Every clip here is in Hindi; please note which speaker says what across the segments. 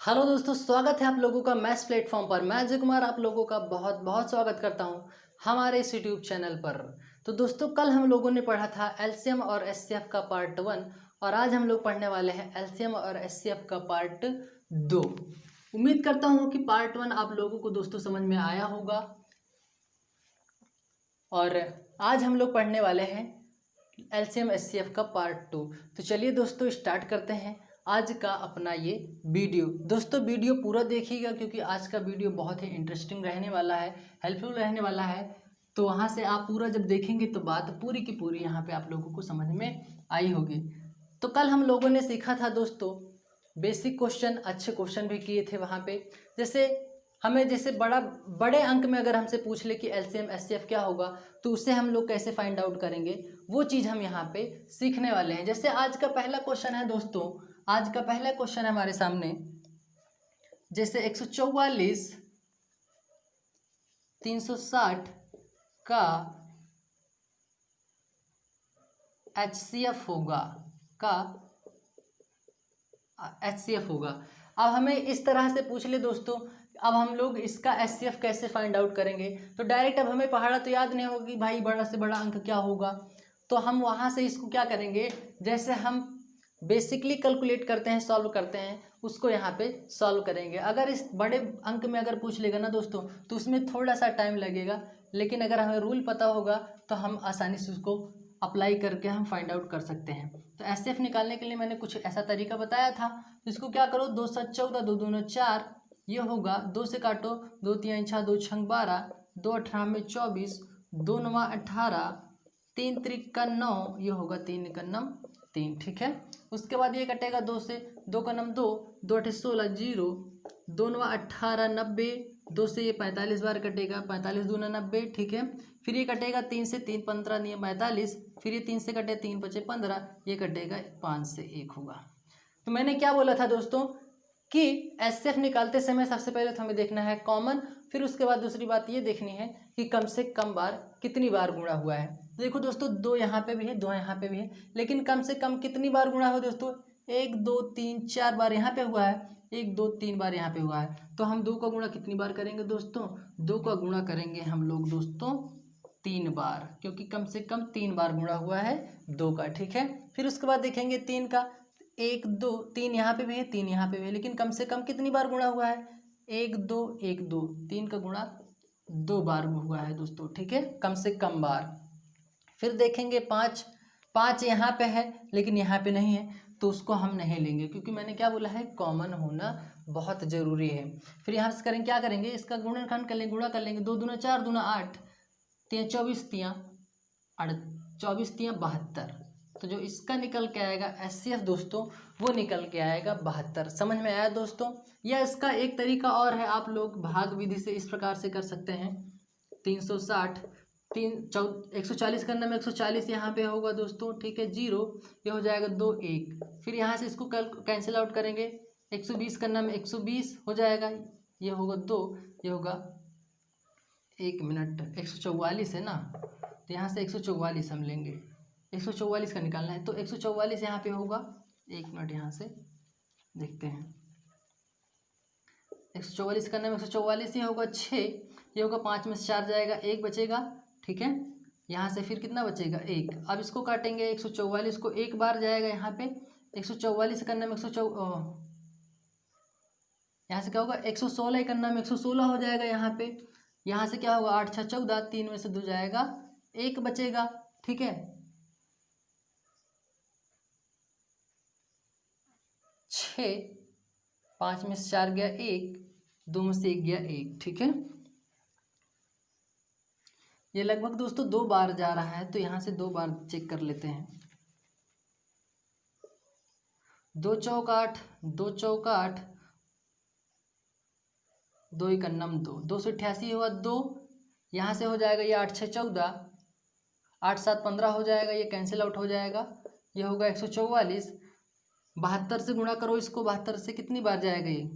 Speaker 1: हेलो दोस्तों, स्वागत है आप लोगों का मैथ्स प्लेटफॉर्म पर। मैं अजय कुमार आप लोगों का बहुत बहुत स्वागत करता हूं हमारे इस यूट्यूब चैनल पर। तो दोस्तों, कल हम लोगों ने पढ़ा था एलसीएम और एचसीएफ का पार्ट 1 और आज हम लोग पढ़ने वाले हैं एलसीएम और एचसीएफ का पार्ट 2। उम्मीद करता हूं कि पार्ट 1 आप लोगों को दोस्तों समझ में आया होगा और आज हम लोग पढ़ने वाले हैं एलसीएम एचसीएफ का पार्ट 2। तो चलिए दोस्तों स्टार्ट करते हैं आज का अपना ये वीडियो। दोस्तों वीडियो पूरा देखिएगा क्योंकि आज का वीडियो बहुत ही इंटरेस्टिंग रहने वाला है, हेल्पफुल रहने वाला है। तो वहाँ से आप पूरा जब देखेंगे तो बात पूरी की पूरी यहाँ पे आप लोगों को समझ में आई होगी। तो कल हम लोगों ने सीखा था दोस्तों बेसिक क्वेश्चन, अच्छे क्वेश्चन भी किए थे वहाँ पे। जैसे हमें बड़े अंक में अगर हमसे पूछ ले कि एलसीएम एचसीएफ क्या होगा तो उसे हम लोग कैसे फाइंड आउट करेंगे, वो चीज़ हम यहाँ पे सीखने वाले हैं। जैसे आज का पहला क्वेश्चन है दोस्तों, आज का पहला क्वेश्चन है हमारे सामने। जैसे 144 360 का एचसीएफ होगा अब हमें इस तरह से पूछ ले दोस्तों, अब हम लोग इसका एचसीएफ कैसे फाइंड आउट करेंगे। तो डायरेक्ट अब हमें पहाड़ा तो याद नहीं होगा कि भाई बड़ा से बड़ा अंक क्या होगा, तो हम वहाँ से इसको क्या करेंगे, जैसे हम बेसिकली कैलकुलेट करते हैं, सॉल्व करते हैं, उसको यहाँ पे सॉल्व करेंगे। अगर इस बड़े अंक में अगर पूछ लेगा ना दोस्तों तो उसमें थोड़ा सा टाइम लगेगा, लेकिन अगर हमें रूल पता होगा तो हम आसानी से उसको अप्लाई करके हम फाइंड आउट कर सकते हैं। तो एचसीएफ निकालने के लिए मैंने कुछ ऐसा तरीका बताया था। तो इसको क्या करो, 2 7 14 2 दूना 4, ये होगा 2 से काटो, 2 3 6 2 6 12, 2 18 में 24, 2 9 18, 3 त्रिक का 9, ये होगा 3 का नम 3। ठीक है, उसके बाद ये कटेगा 2 से, 2 का नम 2, 2 8 16 0, 2 9 18 90, 2 से ये 45 बार कटेगा, 45 दूना 90। ठीक है, फिर ये कटेगा 3 से, 3 15 नहीं 45, फिर ये 3 से कटे 3 बचे 15, ये कटेगा 5 से 1 होगा। तो मैंने क्या बोला था दोस्तों कि एचसीएफ निकालते समय सबसे पहले तो हमें देखना है कॉमन, फिर उसके बाद दूसरी बात ये देखनी है कि कम से कम बार कितनी बार गुणा हुआ है। देखो दोस्तों, 2 यहाँ पे भी है, 2 यहाँ पे भी है, लेकिन कम से कम कितनी बार गुणा हुआ दोस्तों, 1 2 3 4 बार यहाँ पे हुआ है, 1 2 3 बार यहाँ पे हुआ है। तो हम 2 का गुणा कितनी बार करेंगे दोस्तों, 2 का गुणा करेंगे हम लोग दोस्तों 3 बार, क्योंकि कम से कम 3 बार गुणा हुआ है 2 का। ठीक है, फिर उसके बाद देखेंगे 3 का, 1 2 3 यहाँ पे भी है, 3 यहाँ पे भी है, लेकिन कम से कम कितनी बार गुणा हुआ है, 1 2 1 2, 3 का गुणा 2 बार हुआ है दोस्तों। ठीक है, कम से कम बार। फिर देखेंगे 5, 5 यहाँ पे है लेकिन यहाँ पे नहीं है, तो उसको हम नहीं लेंगे क्योंकि मैंने क्या बोला है, कॉमन होना बहुत ज़रूरी है। फिर यहाँ से करेंगे, क्या करेंगे, इसका गुणनखंड कर लेंगे, गुणा कर लेंगे, 2 दूना 4 दूना 8, 3 24 3 24 3 72। तो जो इसका निकल के आएगा एचसीएफ दोस्तों, वो निकल के आएगा 72। समझ में आया दोस्तों। या इसका एक तरीका और है, आप लोग भाग विधि से इस प्रकार से कर सकते हैं। 360 140 करने में 140 यहाँ पे होगा दोस्तों। ठीक है, 0, ये हो जाएगा 2 1, फिर यहाँ से इसको कैंसिल आउट करेंगे, 120 करने में 120 हो जाएगा, ये होगा 2, ये होगा 1 मिनट 144 है ना, तो यहाँ से 144 हम लेंगे, 144 का निकालना है, तो 144 यहाँ पे होगा। 1 मिनट यहाँ से देखते हैं, 144 करने में 144 ये होगा 6, ये होगा 5 में से 4 जाएगा, 1 बचेगा। ठीक है, यहाँ से फिर कितना बचेगा, 1। अब इसको काटेंगे, 144 को 1 बार जाएगा यहाँ पे, 144 करने में यहाँ से क्या होगा, 116 करना में 116 हो जाएगा यहाँ पे। यहाँ से क्या होगा, 8 6 14, 3 में से 2 जाएगा, 1 बचेगा। ठीक है, 6, 5 में से 4 गया 1, 2 में से 1 गया 1। ठीक है, ये लगभग दोस्तों 2 बार जा रहा है, तो यहाँ से 2 बार चेक कर लेते हैं। 2 चौक 8, 2 चौक 8, 2 1 नम 2, 2 से 88 हुआ 2, यहाँ से हो जाएगा ये 8 6 14, 8 7 15 हो जाएगा, ये कैंसिल आउट हो जाएगा, ये होगा 144। 72 से गुणा करो इसको, 72 से कितनी बार जाएगा ये,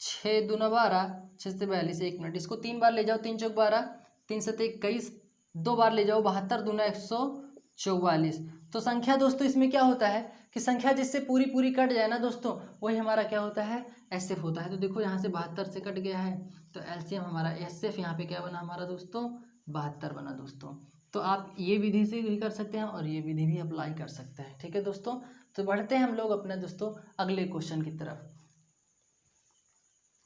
Speaker 1: 6 दूना 12, 6 से 42, 1 मिनट, इसको 3 बार ले जाओ, 3 चौक 12, 3 7 21, 2 बार ले जाओ, 72 दूना 144, तो संख्या दोस्तों इसमें क्या होता है कि संख्या जिससे पूरी पूरी कट जाए ना दोस्तों, वही हमारा क्या होता है, एसएफ होता है। तो देखो यहाँ से 72 से कट गया है, तो एलसीएम हमारा एसएफ यहाँ पे क्या बना हमारा दोस्तों, 72 बना दोस्तों। तो आप ये विधि से भी कर सकते हैं और ये विधि भी अप्लाई कर सकते हैं। ठीक है दोस्तों, तो बढ़ते हैं हम लोग अपने दोस्तों अगले क्वेश्चन की तरफ।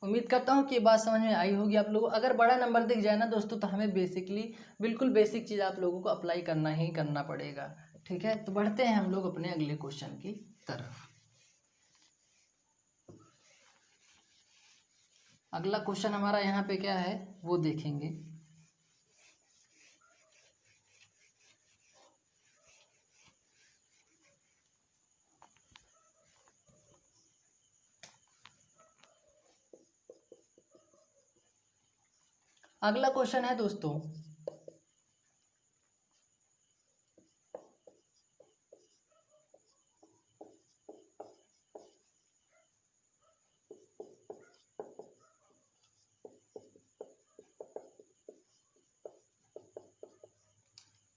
Speaker 1: उम्मीद करता हूँ कि ये बात समझ में आई होगी आप लोगों को। अगर बड़ा नंबर दिख जाए ना दोस्तों, तो हमें बेसिकली बिल्कुल बेसिक चीज़ आप लोगों को अप्लाई करना ही करना पड़ेगा। ठीक है, तो बढ़ते हैं हम लोग अपने अगले क्वेश्चन की तरफ। अगला क्वेश्चन हमारा यहाँ पे क्या है वो देखेंगे। अगला क्वेश्चन है दोस्तों,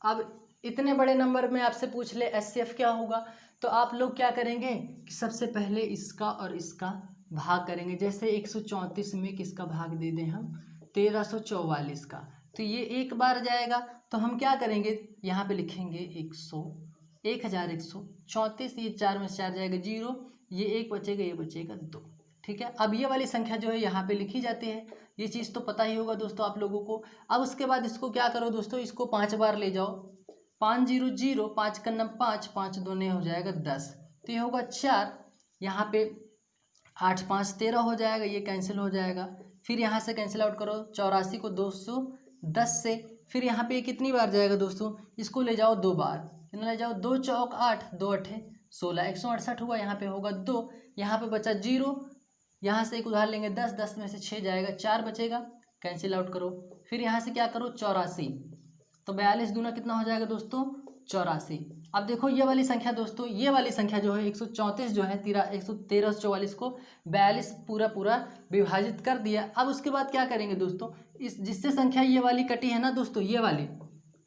Speaker 1: अब इतने बड़े नंबर में आपसे पूछ ले एचसीएफ क्या होगा, तो आप लोग क्या करेंगे कि सबसे पहले इसका और इसका भाग करेंगे। जैसे 134 में किसका भाग दे दें हम, 1344 का, तो ये एक बार जाएगा। तो हम क्या करेंगे, यहाँ पे लिखेंगे 1134, ये 4 में से 4 जाएगा 0, ये 1 बचेगा, ये बचेगा 2। ठीक है, अब ये वाली संख्या जो है यहाँ पे लिखी जाती है, ये चीज़ तो पता ही होगा दोस्तों आप लोगों को। अब उसके बाद इसको क्या करो दोस्तों, इसको 5 बार ले जाओ, 5 0 0, 5 का नम 5, 5 दूने हो जाएगा 10, तो ये होगा 4। यहाँ पे 8 5 13 हो जाएगा, ये कैंसिल हो जाएगा। फिर यहाँ से कैंसिल आउट करो 84 को 210 से, फिर यहाँ पे कितनी बार जाएगा दोस्तों, इसको ले जाओ 2 बार, कितना ले जाओ, 2 चौक 8, 2 अठे 16, 168 हुआ, यहाँ पे होगा 2, यहाँ पे बचा 0, यहाँ से एक उधार लेंगे 10, 10 में से 6 जाएगा, 4 बचेगा, कैंसिल आउट करो। फिर यहाँ से क्या करो 84, तो 42 दूना कितना हो जाएगा दोस्तों, 84। अब देखो ये वाली संख्या दोस्तों, ये वाली संख्या जो है 134 जो है 1344 को 42 पूरा विभाजित कर दिया। अब उसके बाद क्या करेंगे दोस्तों, इस जिससे संख्या ये वाली कटी है ना दोस्तों, ये वाली,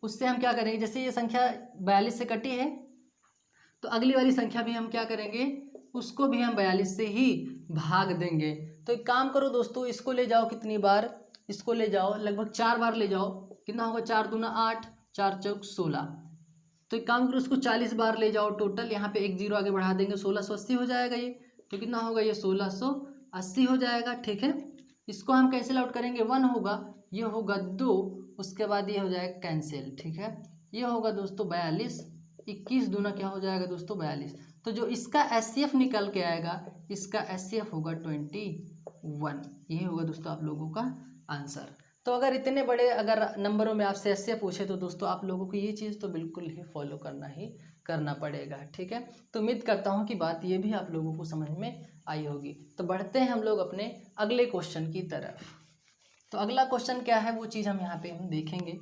Speaker 1: उससे हम क्या करेंगे, जैसे ये संख्या 42 से कटी है, तो अगली वाली संख्या भी हम क्या करेंगे, उसको भी हम 42 से ही भाग देंगे। तो एक काम करो दोस्तों, इसको ले जाओ कितनी बार, इसको ले जाओ लगभग 4 बार ले जाओ, कितना होगा, 4 दूना 8, 4 चौक 16, तो एक काम करो उसको 40 बार ले जाओ टोटल, यहाँ पे एक 0 आगे बढ़ा देंगे, 1680 हो जाएगा ये, तो कितना होगा ये 1680 हो जाएगा। ठीक है, इसको हम कैंसिल आउट करेंगे, 1 होगा, ये होगा 2, उसके बाद ये हो जाएगा कैंसिल। ठीक है, ये होगा दोस्तों 42, 21 दूना क्या हो जाएगा दोस्तों 42, तो जो इसका एचसीएफ निकल के आएगा, इसका एचसीएफ होगा 21, ये होगा दोस्तों आप लोगों का आंसर। तो अगर इतने बड़े अगर नंबरों में आपसे एचसीएफ पूछे, तो दोस्तों आप लोगों को ये चीज़ तो बिल्कुल ही फॉलो करना पड़ेगा। ठीक है, तो उम्मीद करता हूँ कि बात ये भी आप लोगों को समझ में आई होगी। तो बढ़ते हैं हम लोग अपने अगले क्वेश्चन की तरफ। तो अगला क्वेश्चन क्या है वो चीज़ हम यहाँ पे हम देखेंगे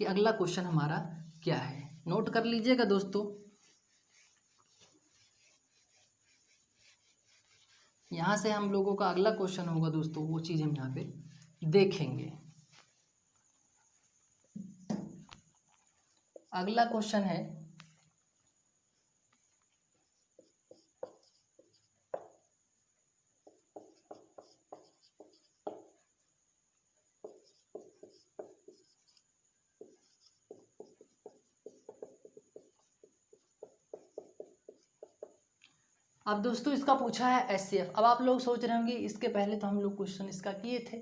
Speaker 1: कि अगला क्वेश्चन हमारा क्या है, नोट कर लीजिएगा दोस्तों। यहाँ से हम लोगों का अगला क्वेश्चन होगा दोस्तों, वो चीज़ हम यहाँ पे देखेंगे। अगला क्वेश्चन है, अब दोस्तों इसका पूछा है एचसीएफ। अब आप लोग सोच रहे होंगे इसके पहले तो हम लोग क्वेश्चन इसका किए थे,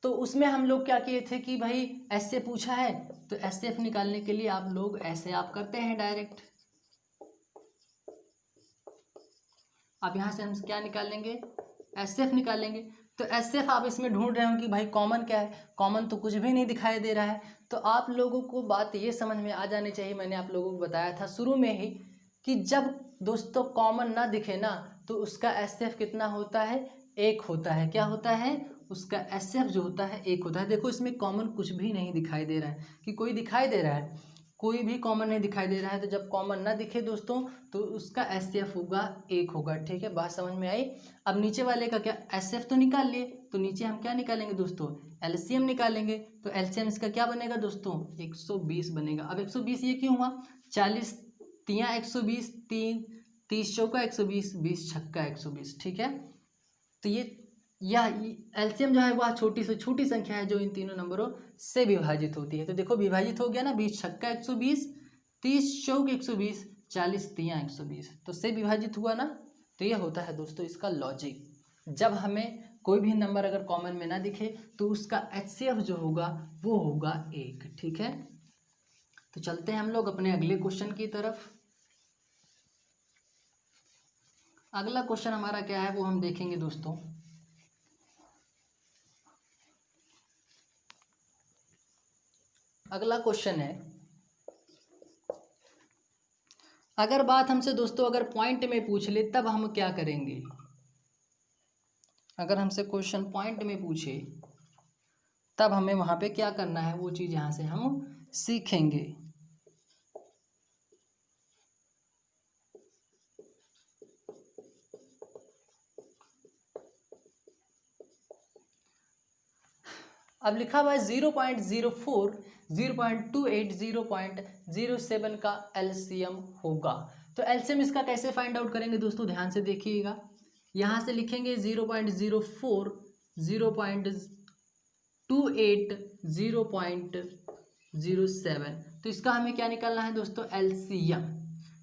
Speaker 1: तो उसमें हम लोग क्या किए थे कि भाई एचसीएफ पूछा है, तो एचसीएफ निकालने के लिए आप लोग ऐसे आप करते हैं डायरेक्ट। अब यहाँ से हम क्या निकालेंगे, एचसीएफ निकालेंगे। तो एचसीएफ आप इसमें ढूंढ रहे हो कि भाई कॉमन क्या है, कॉमन तो कुछ भी नहीं दिखाई दे रहा है। तो आप लोगों को बात ये समझ में आ जानी चाहिए, मैंने आप लोगों को बताया था शुरू में ही कि जब दोस्तों कॉमन ना दिखे ना, तो उसका एचसीएफ कितना होता है, 1 होता है। क्या होता है, उसका एचसीएफ जो होता है 1 होता है। देखो इसमें कॉमन कुछ भी नहीं दिखाई दे रहा है कि कोई दिखाई दे रहा है, कोई भी कॉमन नहीं दिखाई दे रहा है, तो जब कॉमन ना दिखे दोस्तों तो उसका एचसीएफ होगा 1 होगा। ठीक है, बात समझ में आई। अब नीचे वाले का क्या, एचसीएफ तो निकाल लिए, तो नीचे हम क्या निकालेंगे दोस्तों, एलसीएम निकालेंगे। तो एलसीएम इसका क्या बनेगा दोस्तों, 120 बनेगा। अब 120 ये क्यों हुआ, 40 तियाँ 120, 30 चौका 120, 20 छक्का 120। ठीक है, तो यह एलसीएम जो है वह छोटी से छोटी संख्या है जो इन तीनों नंबरों से विभाजित होती है। तो देखो विभाजित हो गया ना, 20 छक्का 120, 30 चौक 120, 40 तियाँ 120, तो से विभाजित हुआ ना। तो यह होता है दोस्तों इसका लॉजिक। जब हमें कोई भी नंबर अगर कॉमन में ना दिखे तो उसका एचसीएफ जो होगा वो होगा 1। ठीक है, तो चलते हैं हम लोग अपने अगले क्वेश्चन की तरफ। अगला क्वेश्चन हमारा क्या है वो हम देखेंगे दोस्तों। अगला क्वेश्चन है, अगर बात हमसे दोस्तों अगर पॉइंट में पूछ ले तब हम क्या करेंगे। अगर हमसे क्वेश्चन पॉइंट में पूछे तब हमें वहाँ पे क्या करना है वो चीज़ यहाँ से हम सीखेंगे। अब लिखा हुआ है 0.04, 0.28, 0.07 का एलसीएम होगा। तो एलसीएम इसका कैसे फाइंड आउट करेंगे दोस्तों, ध्यान से देखिएगा। यहाँ से लिखेंगे 0.04, 0.28, 0.07। तो इसका हमें क्या निकालना है दोस्तों, एलसीएम।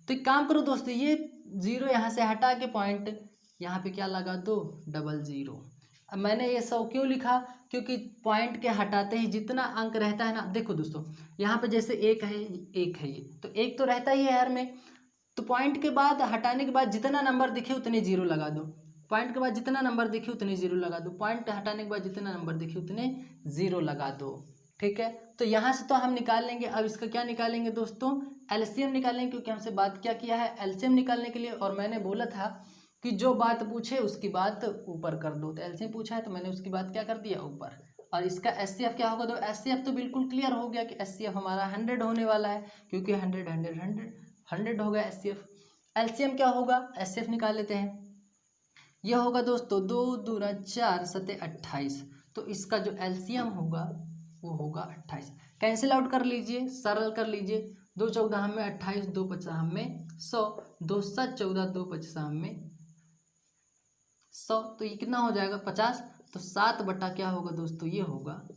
Speaker 1: तो एक काम करो दोस्तों, ये जीरो यहाँ से हटा के पॉइंट यहाँ पे क्या लगा दो, 00। अब मैंने ये 100 क्यों लिखा, क्योंकि पॉइंट के हटाते ही जितना अंक रहता है ना, देखो दोस्तों यहाँ पे जैसे 1 है, 1 है ये, तो 1 तो रहता ही है हर में। तो पॉइंट के बाद हटाने के बाद जितना नंबर दिखे उतने जीरो लगा दो, पॉइंट के बाद जितना नंबर दिखे उतने जीरो लगा दो, पॉइंट हटाने के बाद जितना नंबर दिखे उतने जीरो लगा दो। ठीक है, तो यहाँ से तो हम निकाल लेंगे। अब इसका क्या निकालेंगे दोस्तों, एलसीएम निकालेंगे, क्योंकि हमसे बात क्या किया है एलसीएम निकालने के लिए। और मैंने बोला था कि जो बात पूछे उसकी बात ऊपर कर दो, तो एलसीएम पूछा है तो मैंने उसकी बात क्या कर दिया, ऊपर। और इसका एचसीएफ क्या होगा, तो एचसीएफ तो बिल्कुल क्लियर हो गया कि एचसीएफ हमारा 100 होने वाला है, क्योंकि 100 100 100 100 होगा एचसीएफ। एलसीएम क्या होगा, एचसीएफ निकाल लेते हैं। यह होगा दोस्तों 2 दूना 4 सते 28। तो इसका जो एलसीएम होगा वो होगा 28। कैंसिल आउट कर लीजिए, सरल कर लीजिए। 2 14 में 28, 2 50 में 100, 2 7 14, 2 50 में 100, तो ये कितना हो जाएगा 50। तो 7 बटा क्या होगा दोस्तों, ये होगा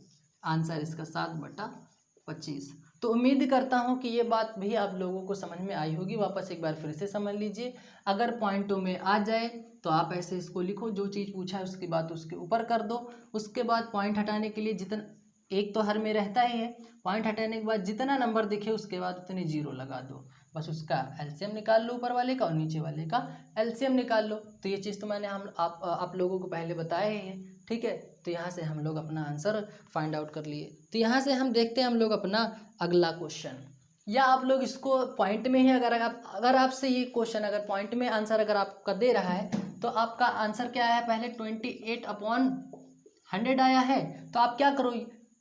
Speaker 1: आंसर इसका 7/25। तो उम्मीद करता हूँ कि ये बात भी आप लोगों को समझ में आई होगी। वापस एक बार फिर से समझ लीजिए। अगर पॉइंटों में आ जाए तो आप ऐसे इसको लिखो, जो चीज़ पूछा है उसकी बात उसके ऊपर कर दो। उसके बाद पॉइंट हटाने के लिए जितना, एक तो हर में रहता ही है, पॉइंट हटाने के बाद जितना नंबर दिखे उसके बाद उतने जीरो लगा दो। बस उसका एलसीएम निकाल लो, ऊपर वाले का और नीचे वाले का एलसीएम निकाल लो। तो ये चीज़ तो मैंने आप लोगों को पहले बताया ही है। ठीक है, तो यहाँ से हम लोग अपना आंसर फाइंड आउट कर लिए। तो यहाँ से हम देखते हैं हम लोग अपना अगला क्वेश्चन, या आप लोग इसको पॉइंट में ही अगर आपसे ये क्वेश्चन अगर पॉइंट में आंसर अगर आपका दे रहा है तो आपका आंसर क्या है, पहले 28/100 आया है। तो आप क्या करो,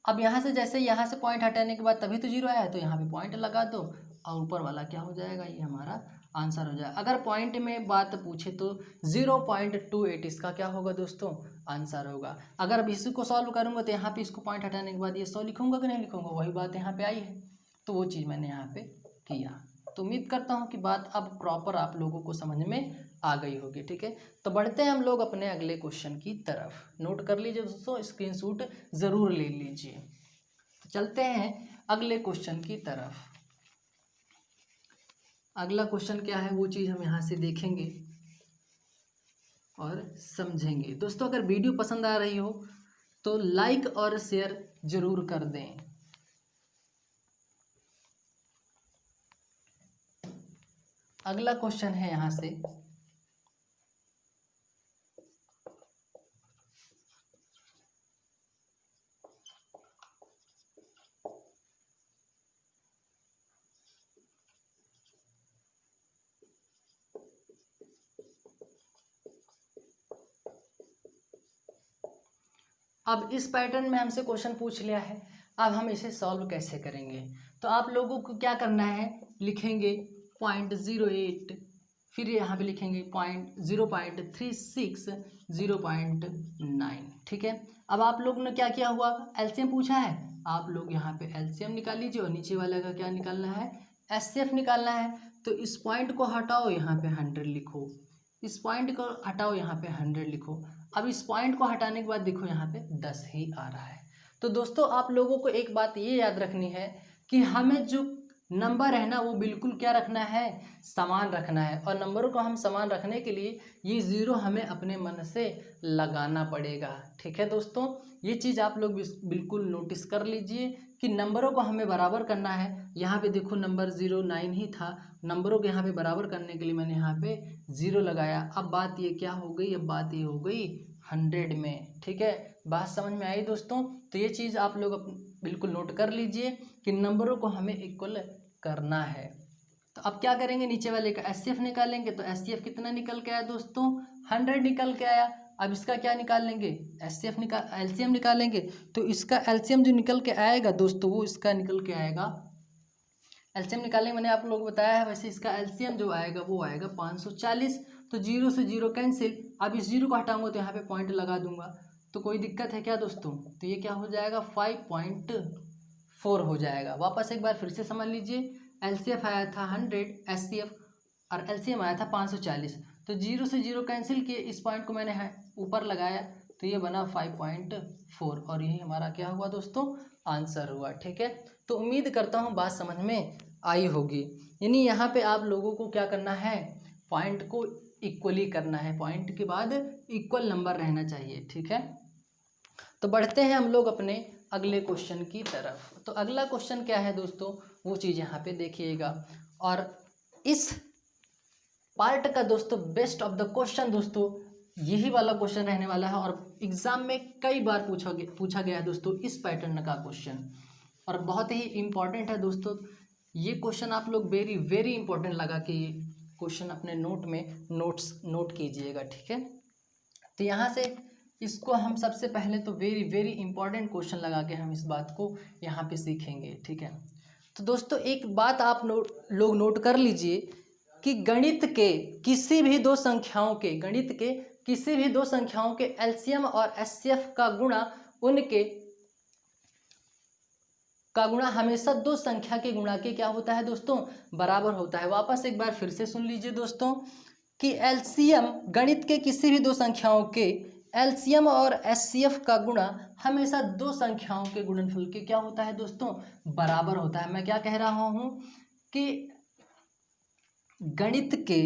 Speaker 1: अब यहाँ से जैसे यहाँ से पॉइंट हटाने के बाद तभी तो जीरो आया है, तो यहाँ पे पॉइंट लगा दो और ऊपर वाला क्या हो जाएगा, ये हमारा आंसर हो जाएगा। अगर पॉइंट में बात पूछे तो 0.28 इसका क्या होगा दोस्तों, आंसर होगा। अगर अब इसी को सॉल्व करूँगा तो यहाँ पे इसको पॉइंट हटाने के बाद ये 100 लिखूंगा कि नहीं लिखूंगा, वही बात यहाँ पे आई है। तो वो चीज़ मैंने यहाँ पे किया। तो उम्मीद करता हूँ कि बात अब प्रॉपर आप लोगों को समझ में आ गई होगी। ठीक है, तो बढ़ते हैं हम लोग अपने अगले क्वेश्चन की तरफ। नोट कर लीजिए दोस्तों, स्क्रीनशॉट ज़रूर ले लीजिए। तो चलते हैं अगले क्वेश्चन की तरफ। अगला क्वेश्चन क्या है वो चीज़ हम यहाँ से देखेंगे और समझेंगे। दोस्तों अगर वीडियो पसंद आ रही हो तो लाइक और शेयर जरूर कर दें। अगला क्वेश्चन है यहाँ से, अब इस पैटर्न में हमसे क्वेश्चन पूछ लिया है, अब हम इसे सॉल्व कैसे करेंगे। तो आप लोगों को क्या करना है, लिखेंगे 0.08, फिर यहाँ पे लिखेंगे 0.36, 0.9। ठीक है, अब आप लोग ने क्या किया हुआ, एलसीएम पूछा है, आप लोग यहाँ पे एलसीएम निकाल लीजिए और नीचे वाले का क्या निकालना है, एचसीएफ निकालना है। तो इस पॉइंट को हटाओ, यहाँ पे 100 लिखो, इस पॉइंट को हटाओ, यहाँ पे 100 लिखो। अब इस पॉइंट को हटाने के बाद देखो यहाँ पे 10 ही आ रहा है। तो दोस्तों आप लोगों को एक बात ये याद रखनी है कि हमें जो नंबर है ना वो बिल्कुल क्या रखना है, समान रखना है। और नंबरों को हम समान रखने के लिए ये ज़ीरो हमें अपने मन से लगाना पड़ेगा। ठीक है दोस्तों, ये चीज़ आप लोग बिल्कुल नोटिस कर लीजिए कि नंबरों को हमें बराबर करना है। यहाँ पे देखो नंबर 09 ही था, नंबरों को यहाँ पे बराबर करने के लिए मैंने यहाँ पे 0 लगाया। अब बात ये क्या हो गई, अब बात ये हो गई 100 में। ठीक है, बात समझ में आई दोस्तों। तो ये चीज़ आप लोग बिल्कुल नोट कर लीजिए कि नंबरों को हमें इक्वल करना है। तो अब क्या करेंगे, नीचे वाले का एचसीएफ निकालेंगे। तो एचसीएफ कितना निकल के आया दोस्तों, 100 निकल के आया। अब इसका क्या निकाल लेंगे, एचसीएफ एलसीएम निकालेंगे। तो इसका एलसीएम जो निकल के आएगा दोस्तों, वो इसका निकल के आएगा, एलसीएम निकालने मैंने आप लोगों को बताया है, वैसे इसका एलसीएम जो आएगा वो आएगा 540। तो 0 से 0 कैंसिल। अब इस 0 को हटाऊंगा तो यहाँ पे पॉइंट लगा दूंगा, तो कोई दिक्कत है क्या दोस्तों। तो ये क्या हो जाएगा, 5.4 हो जाएगा। वापस एक बार फिर से समझ लीजिए, एलसीएफ आया था 100 एचसीएफ और एलसीएम आया था 540। तो 0 से 0 कैंसिल किए, इस पॉइंट को मैंने ऊपर लगाया तो ये बना 5.4 और यही हमारा क्या हुआ दोस्तों, आंसर हुआ। ठीक है, तो उम्मीद करता हूँ बात समझ में आई होगी। यानी यहाँ पे आप लोगों को क्या करना है, पॉइंट को इक्वली करना है, पॉइंट के बाद इक्वल नंबर रहना चाहिए। ठीक है, तो बढ़ते हैं हम लोग अपने अगले क्वेश्चन की तरफ। तो अगला क्वेश्चन क्या है दोस्तों, वो चीज़ यहाँ पे देखिएगा। और इस पार्ट का दोस्तों बेस्ट ऑफ द क्वेश्चन दोस्तों यही वाला क्वेश्चन रहने वाला है और एग्जाम में कई बार पूछा गया है दोस्तों इस पैटर्न का क्वेश्चन, और बहुत ही इम्पॉर्टेंट है दोस्तों ये क्वेश्चन। आप लोग वेरी वेरी इंपॉर्टेंट लगा कि ये क्वेश्चन अपने नोट में नोट कीजिएगा। ठीक है, तो यहाँ से इसको हम सबसे पहले तो वेरी वेरी इंपॉर्टेंट क्वेश्चन लगा के हम इस बात को यहाँ पे सीखेंगे। ठीक है, तो दोस्तों एक बात आप लोग नोट कर लीजिए कि गणित के किसी भी दो संख्याओं के एलसीएम और एचसीएफ का गुणा हमेशा दो संख्या के गुणा के क्या होता है दोस्तों, बराबर होता है। वापस एक बार फिर से सुन लीजिए दोस्तों कि एलसीएम, गणित के किसी भी दो संख्याओं के एलसीएम और एचसीएफ का गुणा हमेशा दो संख्याओं के गुणनफल के क्या होता है दोस्तों, बराबर होता है। मैं क्या कह रहा हूं कि गणित के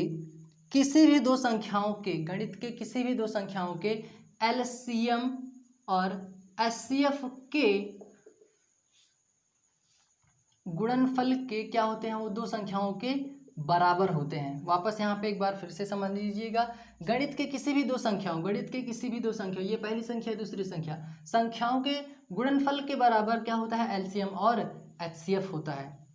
Speaker 1: किसी भी दो संख्याओं के एलसीएम और एचसीएफ के गुणनफल के क्या होते हैं, वो दो संख्याओं के बराबर होते हैं। वापस यहाँ पे एक बार फिर से समझ लीजिएगा, गणित के किसी भी दो संख्याओं, ये पहली संख्या है दूसरी संख्याओं के गुणनफल के बराबर क्या होता है, एलसीएम और एचसीएफ होता है।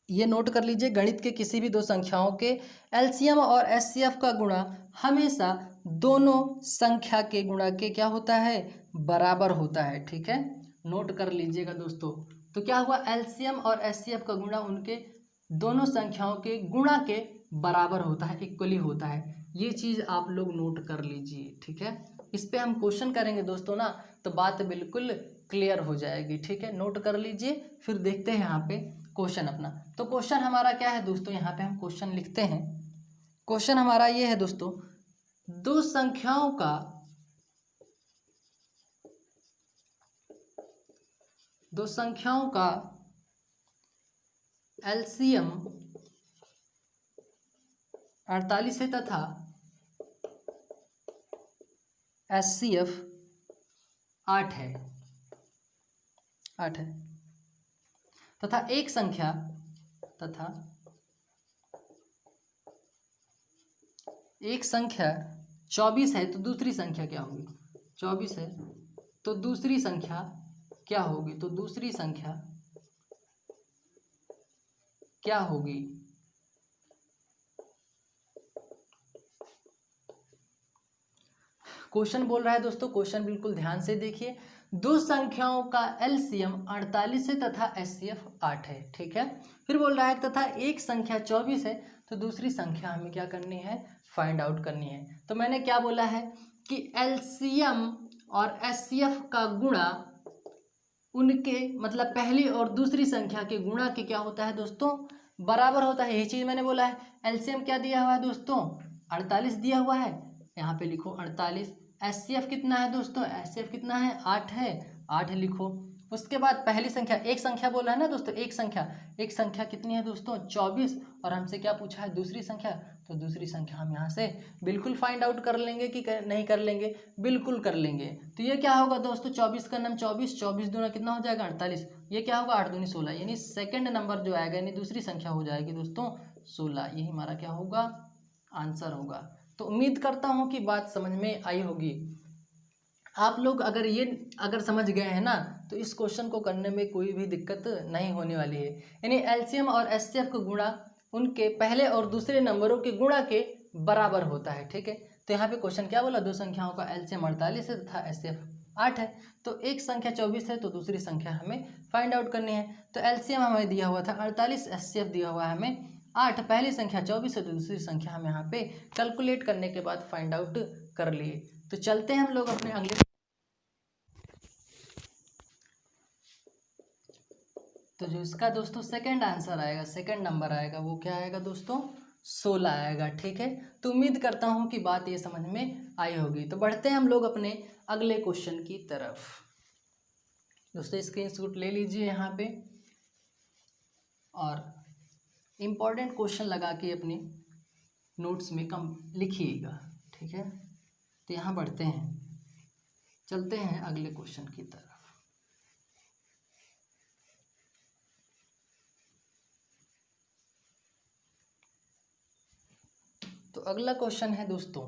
Speaker 1: ये नोट कर लीजिए, गणित के किसी भी दो संख्याओं के एलसीएम और एचसीएफ का गुणा हमेशा दोनों संख्या के गुणा के क्या होता है, बराबर होता है। ठीक है, नोट कर लीजिएगा दोस्तों। तो क्या हुआ, एलसीएम और एचसीएफ का गुणा उनके दोनों संख्याओं के गुणा के बराबर होता है, इक्वली होता है। ये चीज़ आप लोग नोट कर लीजिए। ठीक है, इस पे हम क्वेश्चन करेंगे दोस्तों ना, तो बात बिल्कुल क्लियर हो जाएगी। ठीक है, नोट कर लीजिए, फिर देखते हैं यहाँ पे क्वेश्चन अपना। तो क्वेश्चन हमारा क्या है दोस्तों, यहाँ पे हम क्वेश्चन लिखते हैं। क्वेश्चन हमारा ये है दोस्तों, दो संख्याओं का एलसीएम 48 है तथा एचसीएफ 8 है तथा एक संख्या 24 है, तो दूसरी संख्या क्या होगी, 24 है तो दूसरी संख्या क्या होगी, क्वेश्चन बोल रहा है दोस्तों, क्वेश्चन बिल्कुल ध्यान से देखिए। दो संख्याओं का एलसीएम 48 है तथा एचसीएफ 8 है। ठीक है, फिर बोल रहा है तथा एक संख्या 24 है, तो दूसरी संख्या हमें क्या करनी है, फाइंड आउट करनी है। तो मैंने क्या बोला है कि एलसीएम और एचसीएफ का गुणा उनके मतलब पहली और दूसरी संख्या के गुणा के क्या होता है दोस्तों, बराबर होता है। यही चीज़ मैंने बोला है। एलसीएम क्या दिया हुआ है दोस्तों, 48 दिया हुआ है, यहाँ पे लिखो 48। एचसीएफ कितना है दोस्तों, एचसीएफ कितना है, 8 है, 8 लिखो। उसके बाद पहली संख्या, एक संख्या बोला है ना दोस्तों, एक संख्या कितनी है दोस्तों, 24। और हमसे क्या पूछा है, दूसरी संख्या, तो दूसरी संख्या हम यहाँ से बिल्कुल फाइंड आउट कर लेंगे कि नहीं कर लेंगे, बिल्कुल कर लेंगे। तो ये क्या होगा दोस्तों, 24 का नाम 24, 24 दूना कितना हो जाएगा 48, ये क्या होगा 8 दूनी 16, यानी सेकंड नंबर जो आएगा यानी दूसरी संख्या हो जाएगी दोस्तों 16। यही हमारा क्या होगा, आंसर होगा। तो उम्मीद करता हूँ कि बात समझ में आई होगी। आप लोग अगर समझ गए हैं ना, तो इस क्वेश्चन को करने में कोई भी दिक्कत नहीं होने वाली है। यानी एलसीएम और एचसीएफ का गुणा उनके पहले और दूसरे नंबरों के गुणा के बराबर होता है। ठीक है, तो यहाँ पे क्वेश्चन क्या बोला, दो संख्याओं का एलसीएम 48 है तथा एचसीएफ 8 है। तो एक संख्या 24 है, तो दूसरी संख्या हमें फाइंड आउट करनी है। तो एलसीएम हमें दिया हुआ था 48, एचसीएफ दिया हुआ है हमें 8, पहली संख्या 24 है, तो दूसरी संख्या हम यहाँ पे कैलकुलेट करने के बाद फाइंड आउट कर लिए। तो चलते हैं हम लोग अपने अगले, तो जो इसका दोस्तों सेकंड आंसर आएगा, सेकंड नंबर आएगा, वो क्या आएगा दोस्तों, 16 आएगा। ठीक है, तो उम्मीद करता हूँ कि बात ये समझ में आई होगी। तो बढ़ते हैं हम लोग अपने अगले क्वेश्चन की तरफ। दोस्तों स्क्रीनशॉट ले लीजिए यहाँ पे और इम्पॉर्टेंट क्वेश्चन लगा के अपने नोट्स में कम लिखिएगा। ठीक है, तो यहाँ बढ़ते हैं, चलते हैं अगले क्वेश्चन की तरफ। तो अगला क्वेश्चन है दोस्तों,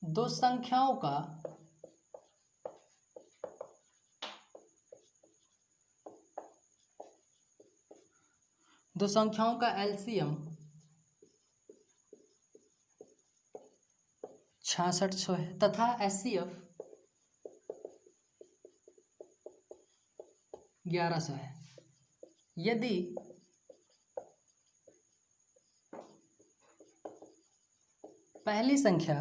Speaker 1: दो संख्याओं का एलसीएम 6600 है तथा एचसीएफ 1100 है। यदि पहली संख्या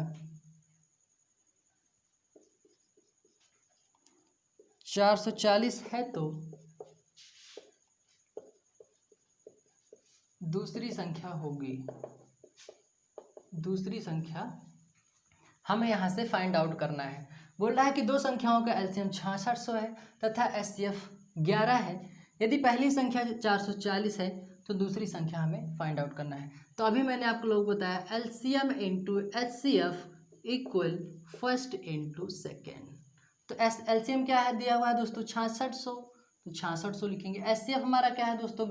Speaker 1: 440 है तो दूसरी संख्या होगी, दूसरी संख्या हमें यहाँ से फाइंड आउट करना है। बोल रहा है कि दो संख्याओं का एलसीएम 6600 है तथा एचसीएफ 11 है। यदि पहली संख्या 440 है तो दूसरी संख्या हमें फाइंड आउट करना है। तो अभी मैंने आपको लोग बताया LCM into HCF equal first into second. तो एलसीएम क्या है दिया हुआ है दोस्तों 6600, तो 6600 लिखेंगे। एचसीएफ हमारा क्या है दोस्तों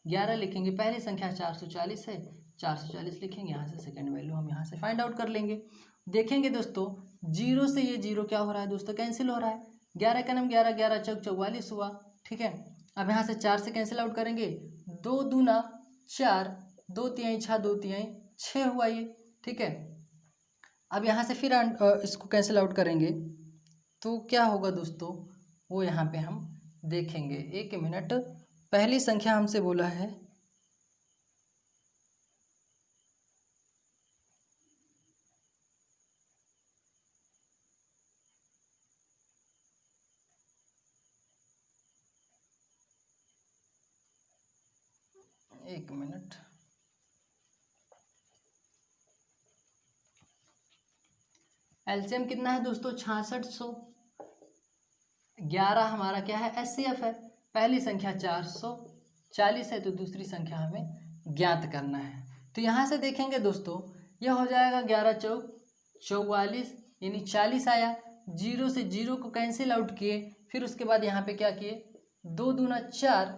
Speaker 1: 11 लिखेंगे। पहली संख्या 440 है, 440 लिखेंगे। यहाँ से सेकेंड वैल्यू हम यहाँ से फाइंड आउट कर लेंगे। देखेंगे दोस्तों जीरो से ये जीरो क्या हो रहा है दोस्तों, कैंसिल हो रहा है। 11 का नाम 11, 11 चौक 44 हुआ। ठीक है, अब यहाँ से 4 से कैंसिल आउट करेंगे, 2 दूना 4, 2 तिहाई 6, 2 तिहाई 6 हुआ ये। ठीक है, अब यहाँ से फिर इसको कैंसिल आउट करेंगे तो क्या होगा दोस्तों, वो यहाँ पे हम देखेंगे। एक मिनट, पहली संख्या हमसे बोला है एक मिनट, एलसीएम कितना है दोस्तों 6600, 11 हमारा क्या है एचसीएफ है। पहली संख्या 440 है तो दूसरी संख्या हमें ज्ञात करना है। तो यहाँ से देखेंगे दोस्तों यह हो जाएगा 11 चौक 44 यानी 40 आया। जीरो से जीरो को कैंसिल आउट किए, फिर उसके बाद यहाँ पे क्या किए, 2 दूना 4,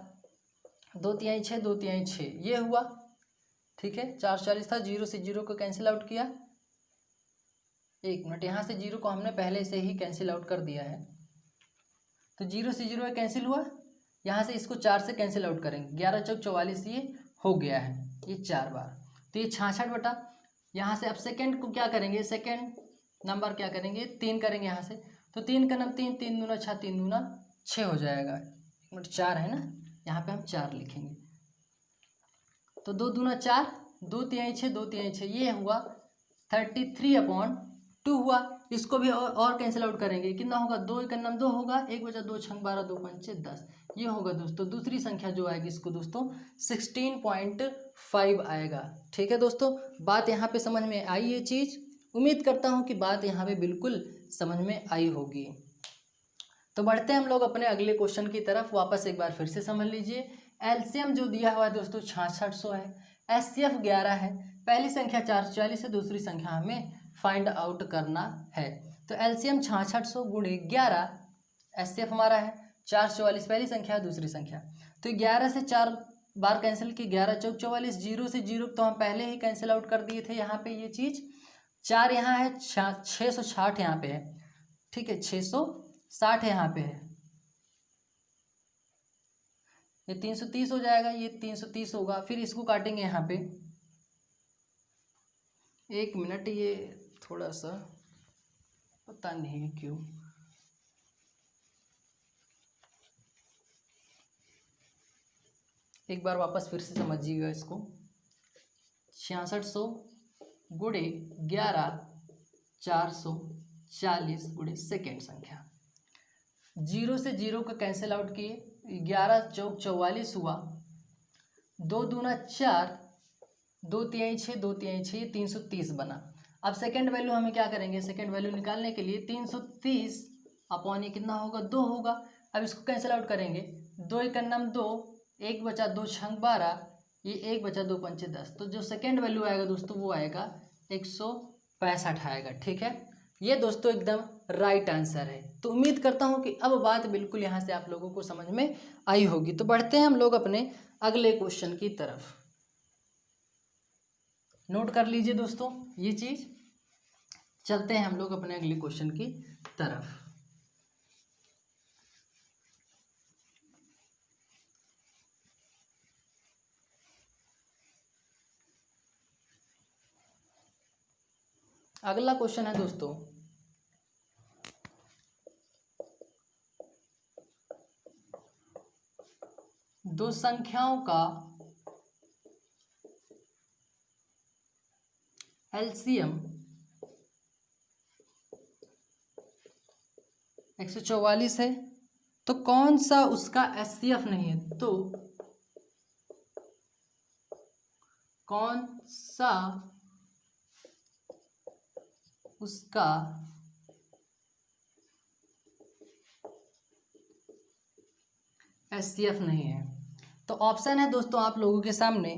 Speaker 1: 2 तिहाई 6, 2 तिहाई 6 ये हुआ। ठीक है, 440 था, जीरो से जीरो को कैंसिल आउट किया। एक मिनट, यहाँ से जीरो को हमने पहले से ही कैंसिल आउट कर दिया है, तो जीरो से जीरो कैंसिल हुआ। यहाँ से इसको 4 से कैंसिल आउट करेंगे, 11 चौक 44 ये हो गया है, ये 4 बार, तो ये 66 बटा। यहाँ से अब सेकेंड को क्या करेंगे, सेकेंड नंबर क्या करेंगे 3 करेंगे यहाँ से, तो 3 का नम 3, 3 दूना 6, 3 दूना 6 हो जाएगा। 1 मिनट 4 है ना, यहाँ पे हम 4 लिखेंगे, तो 2 दूना 4, 2 तिहाई 6, 2 तिहाई 6, ये हुआ 33/2 हुआ। इसको भी और कैंसिल आउट करेंगे, कितना होगा 2 1 नम 2 होगा, 1 बचा 2 छंग 12, 2 पंचे 10, ये होगा दोस्तों दूसरी संख्या जो आएगी इसको दोस्तों 16.5 आएगा। ठीक है दोस्तों, बात यहाँ पे समझ में आई ये चीज़, उम्मीद करता हूँ कि बात यहाँ पे बिल्कुल समझ में आई होगी। तो बढ़ते हैं हम लोग अपने अगले क्वेश्चन की तरफ। वापस एक बार फिर से समझ लीजिए, एलसीएम जो दिया हुआ है दोस्तों 6600 है, एचसीएफ 11 है, पहली संख्या 444 है, दूसरी संख्या हमें फाइंड आउट करना है। तो एलसीएम 6600 गुणे 11, एचसीएफ हमारा है 444 पहली संख्या, दूसरी संख्या, तो 11 से 4 बार कैंसिल की, 11 चौक 44, 0 से 0 तो हम पहले ही कैंसिल आउट कर दिए थे यहाँ पे ये चीज़। 4 यहाँ है, 660 यहाँ पे है, ठीक है 660 यहाँ पे है, ये 330 हो जाएगा, ये 330 होगा, फिर इसको काटेंगे यहाँ पे। 1 मिनट, ये थोड़ा सा पता नहीं क्यों, एक बार वापस फिर से समझिएगा इसको। 6600 गुणे 11 440 गुणे सेकेंड संख्या, 0 से 0 का कैंसिल आउट किए, 11 चौक 44 हुआ, 2 दूना 4, 2 तिहाई 6, 2 तिहाई 6, 330 बना। अब सेकेंड वैल्यू हमें क्या करेंगे, सेकेंड वैल्यू निकालने के लिए 330 अपॉन ये कितना होगा 2 होगा। अब इसको कैंसिल आउट करेंगे, 2 1 नम 2, 1 बचा 2 छंग 12, ये 1 बचा 2 पंचे 10, तो जो सेकेंड वैल्यू आएगा दोस्तों वो आएगा 165 आएगा। ठीक है, ये दोस्तों एकदम राइट आंसर है। तो उम्मीद करता हूँ कि अब बात बिल्कुल यहाँ से आप लोगों को समझ में आई होगी। तो बढ़ते हैं हम लोग अपने अगले क्वेश्चन की तरफ। नोट कर लीजिए दोस्तों ये चीज़, चलते हैं हम लोग अपने अगले क्वेश्चन की तरफ। अगला क्वेश्चन है दोस्तों, दो संख्याओं का एलसीएम 144 है, तो कौन सा उसका एचसीएफ नहीं है, तो कौन सा उसका एचसीएफ नहीं है। तो ऑप्शन है दोस्तों आप लोगों के सामने,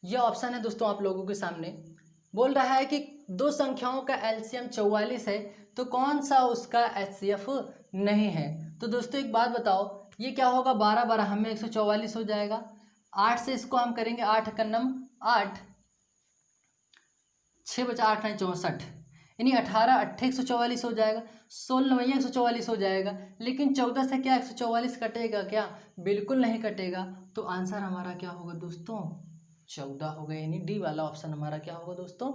Speaker 1: यह ऑप्शन है दोस्तों आप लोगों के सामने, बोल रहा है कि दो संख्याओं का एलसीएम 44 है, तो कौन सा उसका एचसीएफ नहीं है। तो दोस्तों एक बात बताओ, ये क्या होगा, 12 12 हमें 144 हो जाएगा, 8 से इसको हम करेंगे 8 का नम 8, 6 बचा 8 है 64, यानी 18 8 144 हो जाएगा, 16 9 144 हो जाएगा। लेकिन 14 से क्या 144 कटेगा क्या, बिल्कुल नहीं कटेगा। तो आंसर हमारा क्या होगा दोस्तों 14 हो गया, यानी डी वाला ऑप्शन हमारा क्या होगा दोस्तों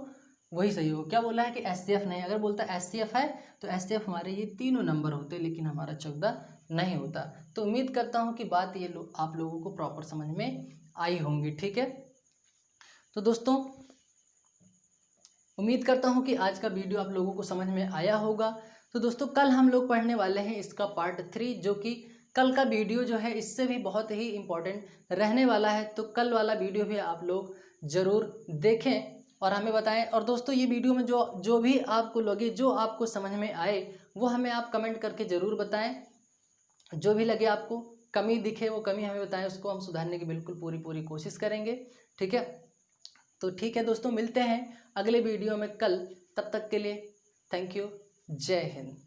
Speaker 1: वही सही होगा। क्या बोला है कि एचसीएफ नहीं, अगर बोलता एचसीएफ है तो एचसीएफ हमारे ये तीनों नंबर होते, लेकिन हमारा 14 नहीं होता। तो उम्मीद करता हूँ कि बात ये आप लोगों को प्रॉपर समझ में आई होंगी। ठीक है, तो दोस्तों उम्मीद करता हूँ कि आज का वीडियो आप लोगों को समझ में आया होगा। तो दोस्तों कल हम लोग पढ़ने वाले हैं इसका पार्ट 3, जो कि कल का वीडियो जो है इससे भी बहुत ही इम्पोर्टेंट रहने वाला है। तो कल वाला वीडियो भी आप लोग ज़रूर देखें और हमें बताएं। और दोस्तों ये वीडियो में जो भी आपको लगे, जो आपको समझ में आए, वो हमें आप कमेंट करके ज़रूर बताएं। जो भी लगे आपको कमी दिखे वो कमी हमें बताएं, उसको हम सुधारने की बिल्कुल पूरी कोशिश करेंगे। ठीक है, तो ठीक है दोस्तों, मिलते हैं अगले वीडियो में कल। तब तक के लिए थैंक यू, जय हिंद।